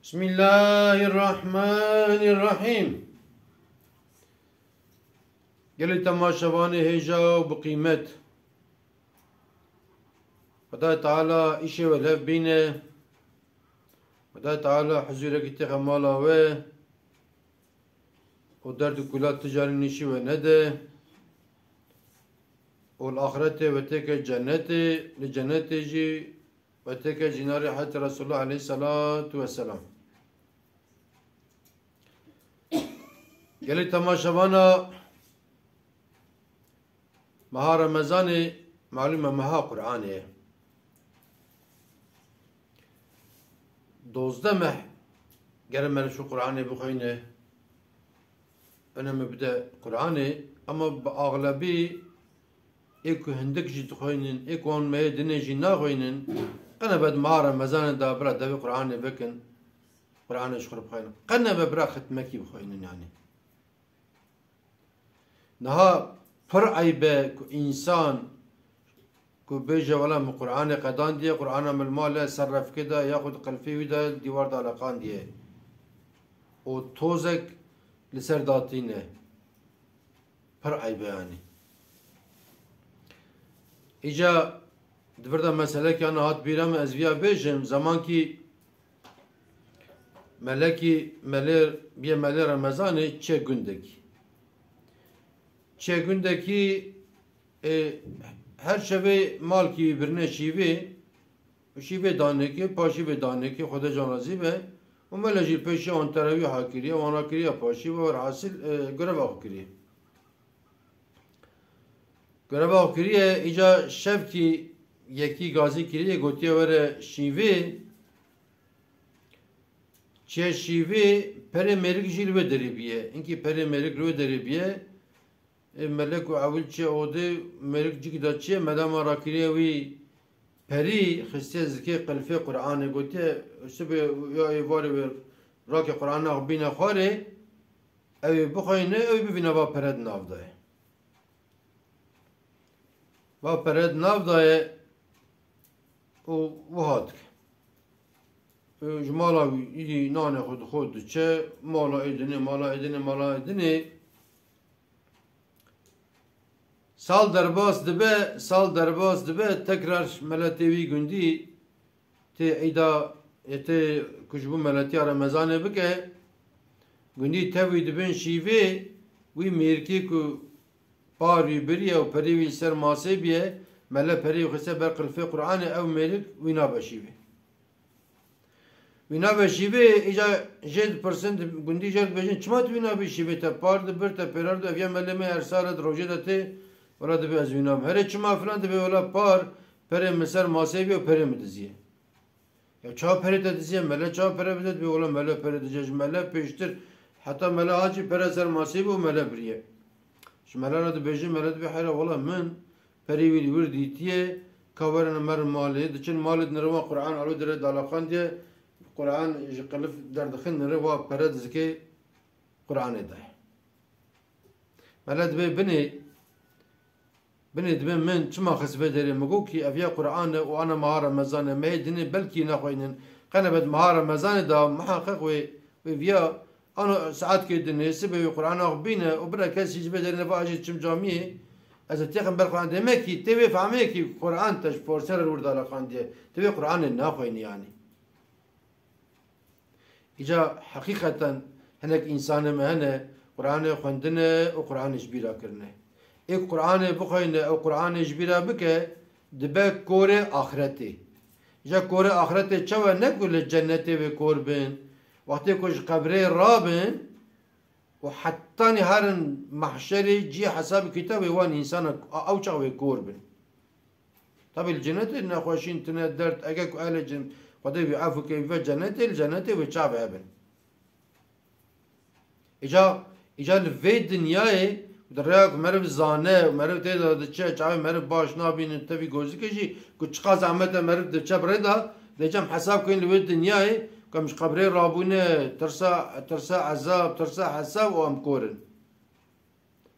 بسم الله الرحمن الرحيم. قال تماشواني هجا بقيمت خدا تعالى إشي ولف بينه خدا تعالى حزورك تغمالا و ودرد كلات تجاري نشي ونده والآخرة وتك الجنة لجنة جي وتك جنار حتى رسول الله عليه الصلاة والسلام. قال تماشوانا مها رمضان معلومة مها قرآنه دوزده مح قال من شو قرآنه بخوينه أنا مبدأ قرآنه أما بأغلبي إيكو هندك جي تخوينن إيكو هون ما يدني جي ناخوينن أنا بعد مها رمضان دا برا دبي قرآنه بكن قرآنه شخر بخوينه قنا ببرا ختمكي بخوينن يعني نها پر عيبه كو إنسان كو بيجا ولا من قرآن قدان دي قرآن من المال صرف كده ياخد قلفي ودا ديوار دا لقان دي و توزك لسر داتينه پر عيبه يعني إجا دفردا مسألة كي أنا هات بيرام أزويا بيجم زمان كي ملكي ملير بيا ملير رمضاني چه گندك چه گندكي her şebe mal ki birine şive daneki paşi ve daneki Xuda canazî ve o melejî peşi an teravî hakiriye wan hakiriye paşi ve hasil görev hakiriye görev hakiriye ica şev ki yekî gazî kiriye gotiye were şîvê çe şîvê pere merik jî ve deribiye inki pere merik ve deribiye ملك وعول چه اوده ملك جيك دا چه مدام راكريه وي پري خستي زكي قلفي قرآن قلت سبي يا ايواري راكي قرآن بينا خاري او بخاينه او ببينا با پرد ناف داي با پرد ناف داي و هاتك جمالا يدي نانه خود چه مالا ايدني Sal derbas dibe tekrar meletevi gündî te eyda te kujbu meletiya Ramazanê bike gündî tevî dibin şîvê wî mêrkê ku par wî biriye û perê wî ser masê biye mele perê xise ber qilfê Qur'anê ew mêrik wî nabe şîvê wî nabe şîvê îca jê dipirsin gündî jê dibêjin çima tu wî nabî şîvê te par dibir te pêrar ev ya mele me her salet rojê de tê ولا دبي أزوينام هري شما فلان دبي ولا بار پره مسر ماسيبي و پره مدزيه يا چا پره تدزيه ملا چا پره بدد بي ولا ملا پره دجاج ملا پیشتر حتى ملا هاجي پره سر ماسيبي و ملا بريه ش ملا را دبيجي ملا دبي حيرا ولا من پره ويلي ورديتيه كاورن مر مالي دچن مالد نروا قرآن علو در دالقان دي قرآن قلف دردخن نروا پره دزكي قرآن ده ملا دبي بني دبن من شما خسبه داري مقوكي أفيا قرآن وأنا مهارة مزانة ما يدني بلكي نخوينن قنبت مهارة مزانة دا محقق وفيا أنا ساعات كيدني سبب قرآن أخبينا وبرا كاسي جبه داري نفاجي تشم جامعي أذا تيخن بالقرآن دمكي تبي فهميكي قرآن تش فورسر الورد على قان دي تبي قرآن ناخوين يعني إجا حقيقة هناك إنسان مهنة قرآن خندنا وقرآن جبيرا كرنه ایک قرآن بخوینه او قرآن جبیره بکه دبه کور آخرته جا کور آخرته چوه نکل جنته و کور بین وقتی کش قبره را بین و حتی هرن محشری جی حساب کتاب وان انسان او چوه کور بین طب الجنته نخوشین تنه درد اگه که اهل جن خدا بیعفو که و جنته الجنته و چوه بین ایجا لوی دنیای درياك مرف زانه ومرف تيدا دچه چاوي مرف باش نابين تفي گوزي كشي كو چقا زحمته مرف دچه بريدا دجم حساب كين لوي دنياي كمش قبري رابونه ترسا عذاب ترسا حساب وام كورن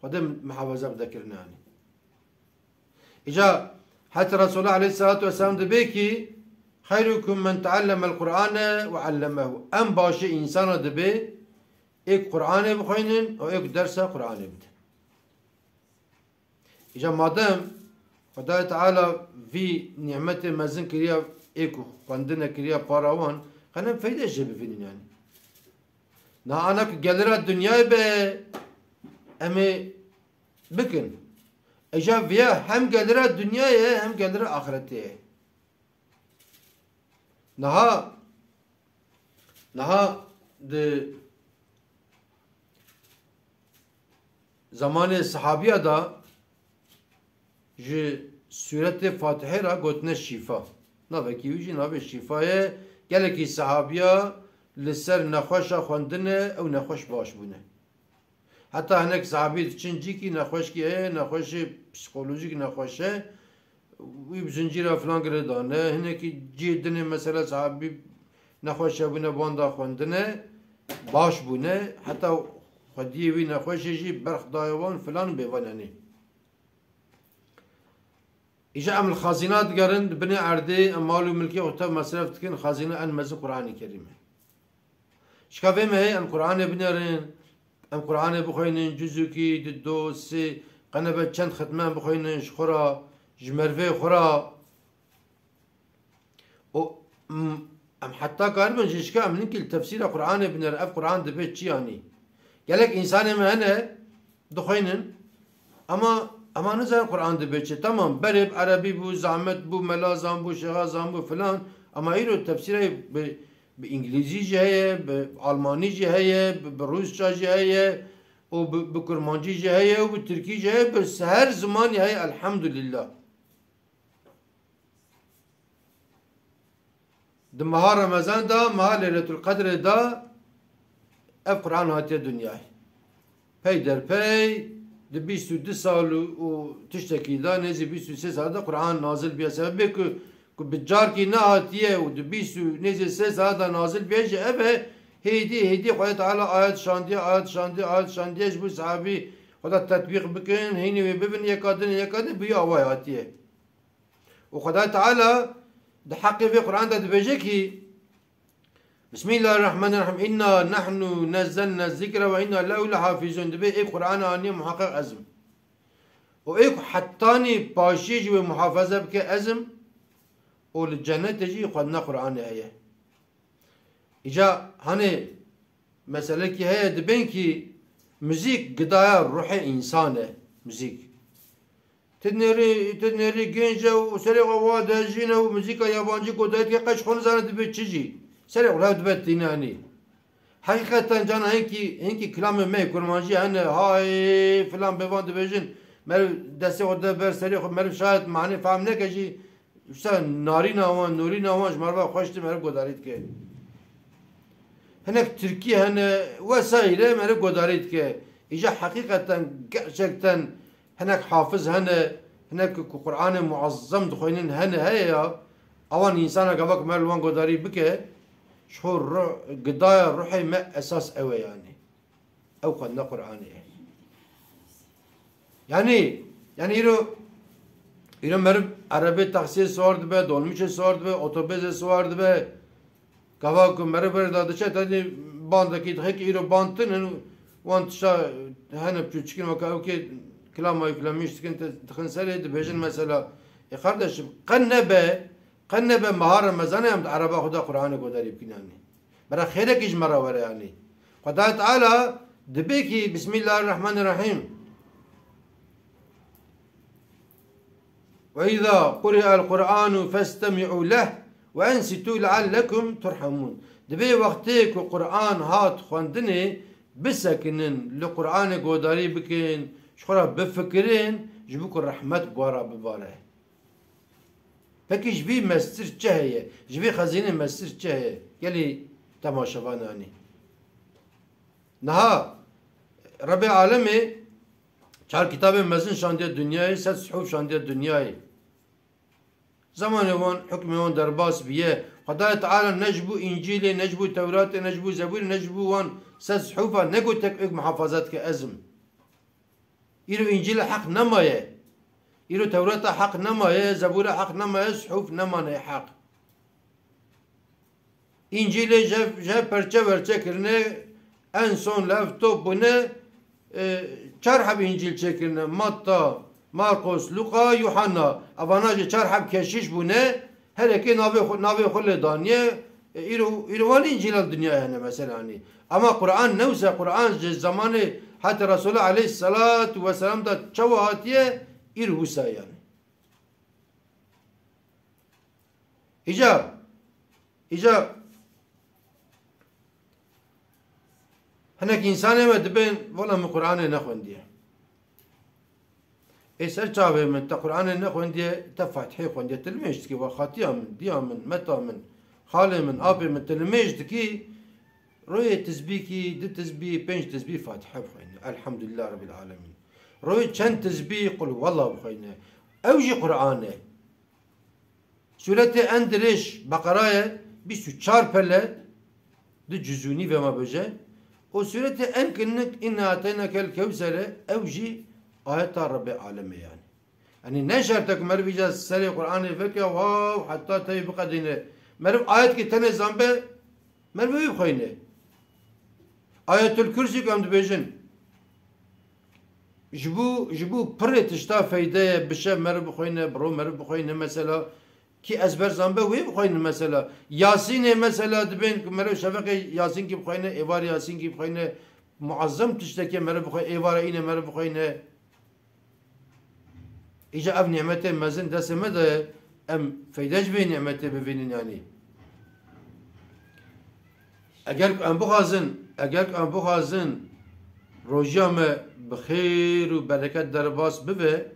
خدم محافظه بذكرنا يعني اجا حتى رسول الله عليه الصلاه والسلام دبيكي خيركم من تعلم القرآن وعلمه. ام باشي انسان دبي ايك قرآن بخوينن و ايك درس قرآن بده. اجا مادام خدا تعالى في نعمة مزن كريا ايكو خواندنا كريا باراوان خلنا فايدة جيب فينين يعني. نا انا كجلرة الدنيا به امي بكن اجا فيها هم جلرة الدنيا هم جلرة اخرته. نها د زمان صحابیه دا جه سورت فاتحه را گوتنه شیفا نوه کیوی جی نوه شیفاه گلکی صحابیه لسر نخوش خوندنه او نخوش باش بونه حتی هنک صحابی چنجی کی نخوش کی نخوش پسیکولوژیک نخوشه وی بزنجیر فلان گره دانه هنکی جیدنه مثلا صحابی نخوشه بونه باندا خوندنه باش بونه حتی خودی وی نخوشه جی برخ دایوان فلان بیواننی ایجا ام الخازنات گرند بني عرضي مالو ملكي وقتها مصرف تكن خازنة ان مز قرآن كريم شكافي ما هي ام قرآن بنرين ام قرآن بخوينين جزو كي دو سي قنبة چند ختمان بخوينين شخورا جمروي خورا و ام حتى قاربن جشكا ام ننكي التفسير قرآن بنر اف قرآن دبيت چي يعني قالك انسان ما هنا دخوينين اما نزار قرآن دبيتش تمام برب عربي بو زعمت بو ملازم بو شغازم بو فلان اما ايرو تفسيره بانجليزي جايه بالماني جايه بروسيا جايه وبكرمانجي جايه وبالتركي جايه بس هر زمان هي الحمد لله د مها رمضان دا مها ليله القدر دا اف قرآن هاتي الدنيا پی در پی ده 22 سال و تشتکی دا نزی 23 سال دا قرآن نازل بیا سبب که بجار کی نه هاتیه و ده 20 نزی 3 سال دا نازل بیا جه ابه هیدی خدا تعالی آیت شاندیه جبو صحابی خدا تطبیق بکن هینی و ببین یکادن بیا آوای هاتیه و خدا تعالی ده حقی في قرآن دا دبجه کی بسم الله الرحمن الرحيم إنا نحن نزلنا الذكر وإنا له لحافظون دبي إيه قرآن آني محقق أزم وإيه حتاني باشيج ومحافظة بك أزم وللجنة تجي قدنا قرآن هي إجا هني مسألة كي هي دبين كي مزيك قدايا روحي إنسانة مزيك تدنري جنجة وسرق ووادا جينا ومزيكا يابانجي قدايت كي قش خونزانة دبي تشجي سرق ولا دبت يعني حقيقة جانا هنكي كلام ما كرمانجي هن هاي فلان بيفان دبيجن مر دسي ودا بر سرق مر شاهد معني فهم نكجي شتا نارينا وان نورينا وان مروا خوشت مر قداريت كه هناك تركيا هن وسائل مر قداريت كه اجا حقيقة gerçekten هناك حافظ هناك قرآن معظم دخوينين هيا اوان انسان قبك مر وان قداري بكه شعور قضايا روحي ما اساس اوي يعني او قد قرآن يعني يرو مرب عربي تاكسي سوارد به دولمش سوارد به otobüs سوارد به كواكو مرب دادشه تاني باندaki hek يرو باندتن وانت شا هنا بتشكين وكاو كي كلام ما يكلمش كنت تخنسري دبيجن مثلا يا kardeşim قنبه مهار رمضان هم عربا خدا قرآن قدري بكين يعني برا خيرك اجمرا ورا يعني خدا تعالى دبيكي بسم الله الرحمن الرحيم وإذا قرئ القرآن فاستمعوا له وأنصتوا لعلكم ترحمون دبي وقتك القرآن هات خواندني بسكنن لقرآن قدري بكين شخرا بفكرين جبوك الرحمة بورا بباره Peki jbi mestir çeheye, jbi hazine mestir çeheye. Geli tamaşavan yani. Naha Rabbi alemi çar kitabı mezin şandiye dünyayı, set suhuf şandiye dünyayı. Zamanı van hükmü van derbas biye. Khudai Teala necbu İncil'i, necbu Tevrat'ı, necbu Zeburi, necbu van set suhufa ne go tek ek muhafazat ki ezm. İru İncil'e hak nemaye. يرو توراة حق نما زبورة حق نما صحف نما حق İncil'e perçe verçe kirne en son lefto bune çar hab İncil çekirne Matta, Markos, Luka, Yuhanna avanajı çar hab keşiş bune her iki navi hulle daniye İrvan İncil al dünya yani mesela hani ama Kur'an neyse Kur'an zamanı hatta Resulullah Aleyhissalatu vesselam da çava hatiye irhusa yani İcab هناك إنسان ما دبين ولا من قرآن نخون ديه. إسر جابه من تا قرآن نخون ديه تفتحي خون ديه تلميذ كي وخاتيا من ديا من متى من خالي من أبي من تلميذ كي رؤية تسبيكي دي تسبي بينش تسبي فاتحة بخينا الحمد لله رب العالمين. رؤية شن تسبي قل والله بخينا أوجي قرآنه سورة أندرش بقرة بيسو چار پله دي جزوني وما بجه o sureti en kınlık inna ateynakel kevsere evji ayetler Rabbi alemi yani. Yani ne şartak mervicaz seri Kur'an'ı feke vav hatta tabi bu kadine merv ayet ki tane zambe merveyi koyne. Ayetül kürsi kamdı bejin. Jibu pırret işte feydeye bir şey merv koyne bro merv koyne mesela ki ezber zambe ve koyne mesela Yasin'e mesela dibin merve şefeke Yasin gibi koyne evar Yasin gibi koyne muazzam tişteki merve koyne evara yine merve koyne İca ev nimete mezin deseme de em feydec bir nimete bevinin yani eğer em bu hazın rojame bixir ve bereket derbas bibe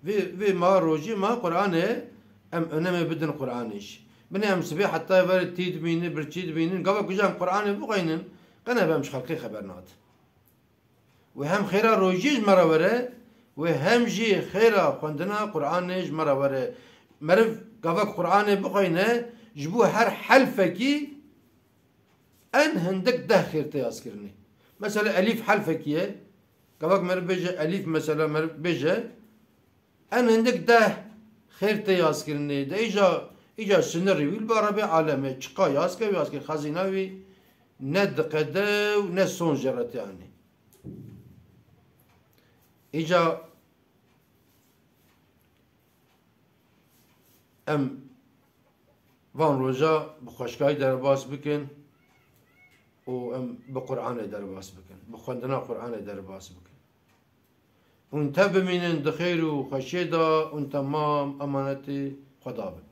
ve ma roji ma Kur'an'e em öneme bidin Kur'an'iş. Beni em sibih hatta ver tid binin bir tid binin gava kujam Kur'an'ı bu kayının kana bem şarkı haber nad. Ve hem khira rojiz maravere ve hem ji khira kondana Kur'an'iş maravere. Merv gava Kur'an'ı bu kayına jibu her halfeki en hendek dahir teyaz kirni. Mesela elif halfekiye gavak merv beje elif mesela merv beje en hendek dah خیر تی یاز کرنی ده ایجا سنری ویل بارا به عالمه چقا یاز که خزینه وی نه دقیقه و نه سون جرات یعنی ایجا ام وان روزا بخشکای در باس بکن و ام بقرآن در باس بکن بخوندنا قرآن در باس بکن وانت بمینن دخیر و خشیدا وان تمام امانتی خدا بن